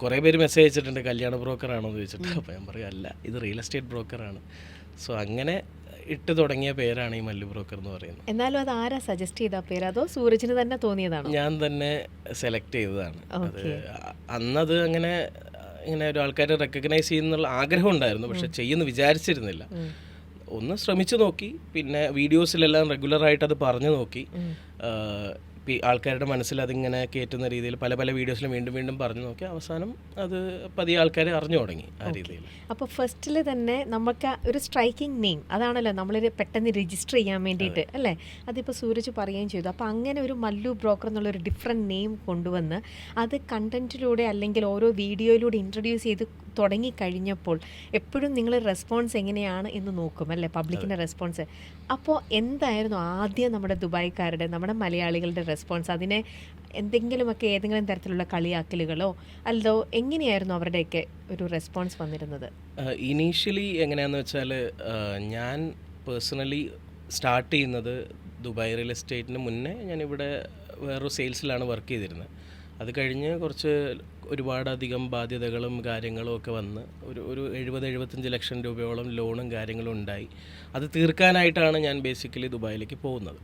കുറേ പേര് മെസ്സേജ് അയച്ചിട്ടുണ്ട് കല്യാണ ബ്രോക്കറാണോ എന്ന് ചോദിച്ചിട്ട്. അപ്പോൾ ഞാൻ പറയും അല്ല, ഇത് റിയൽ എസ്റ്റേറ്റ് ബ്രോക്കറാണ്. സോ അങ്ങനെ ഇട്ട് തുടങ്ങിയ പേരാണ് ഈ മല്ലു ബ്രോക്കർ എന്ന് പറയുന്നത്. എന്നാലും അത് ആരാ സജസ്റ്റ് ചെയ്ത പേര്, അതോ സൂരജിന് തന്നെ തോന്നിയതാണോ? ഞാൻ തന്നെ സെലക്ട് ചെയ്തതാണ്. അത് അന്നത് അങ്ങനെ ഇങ്ങനെ ഒരു ആൾക്കാരെ റെക്കഗ്നൈസ് ചെയ്യുന്നുള്ള ആഗ്രഹം ഉണ്ടായിരുന്നു, പക്ഷെ ചെയ്യുമെന്ന് വിചാരിച്ചിരുന്നില്ല. ഒന്ന് ശ്രമിച്ചു നോക്കി, പിന്നെ വീഡിയോസിലെല്ലാം റെഗുലറായിട്ട് അത് പറഞ്ഞു നോക്കി. ആൾക്കാരുടെ മനസ്സിൽ അതിങ്ങനെ കയറ്റുന്ന രീതിയിൽ പല പല വീഡിയോസിലും വീണ്ടും വീണ്ടും പറഞ്ഞു നോക്കി. അവസാനം അത് പതിയെ ആൾക്കാരെ അറിഞ്ഞു തുടങ്ങി ആ രീതിയിൽ. അപ്പോൾ ഫസ്റ്റിൽ തന്നെ നമുക്ക് ഒരു സ്ട്രൈക്കിംഗ് നെയിം അതാണല്ലോ നമ്മൾ പെട്ടെന്ന് രജിസ്റ്റർ ചെയ്യാൻ വേണ്ടിയിട്ട് അല്ലേ? അതിപ്പോൾ സൂരജ് പറയുകയും ചെയ്തു. അപ്പോൾ അങ്ങനെ ഒരു മല്ലു ബ്രോക്കർ എന്നുള്ളൊരു ഡിഫറെൻറ്റ് നെയിം കൊണ്ടുവന്ന് അത് കണ്ടൻറ്റിലൂടെ അല്ലെങ്കിൽ ഓരോ വീഡിയോയിലൂടെ ഇൻട്രൊഡ്യൂസ് ചെയ്ത് തുടങ്ങിക്കഴിഞ്ഞപ്പോൾ എപ്പോഴും നിങ്ങൾ റെസ്പോൺസ് എങ്ങനെയാണ് എന്ന് നോക്കും അല്ലേ, പബ്ലിക്കിൻ്റെ റെസ്പോൺസ്. അപ്പോൾ എന്തായിരുന്നു ആദ്യം നമ്മുടെ ദുബായ്ക്കാരുടെ, നമ്മുടെ മലയാളികളുടെ റെസ്പോൺസ്? അതിനെ എന്തെങ്കിലുമൊക്കെ ഏതെങ്കിലും തരത്തിലുള്ള കളിയാക്കലുകളോ അല്ലോ എങ്ങനെയായിരുന്നു അവരുടെയൊക്കെ ഒരു റെസ്പോൺസ് വന്നിരുന്നത്? ഇനീഷ്യലി എങ്ങനെയാണെന്ന് വെച്ചാൽ, ഞാൻ പേഴ്സണലി സ്റ്റാർട്ട് ചെയ്യുന്നത് ദുബായ് റിയൽ എസ്റ്റേറ്റിന് മുന്നേ ഞാനിവിടെ വേറൊരു സെയിൽസിലാണ് വർക്ക് ചെയ്തിരുന്നത്. അത് കഴിഞ്ഞ് ഒരുപാടധികം ബാധ്യതകളും കാര്യങ്ങളും ഒക്കെ വന്ന് ഒരു 70-75 ലക്ഷം രൂപയോളം ലോണും കാര്യങ്ങളും ഉണ്ടായി. അത് തീർക്കാനായിട്ടാണ് ഞാൻ ബേസിക്കലി ദുബായിലേക്ക് പോകുന്നത്.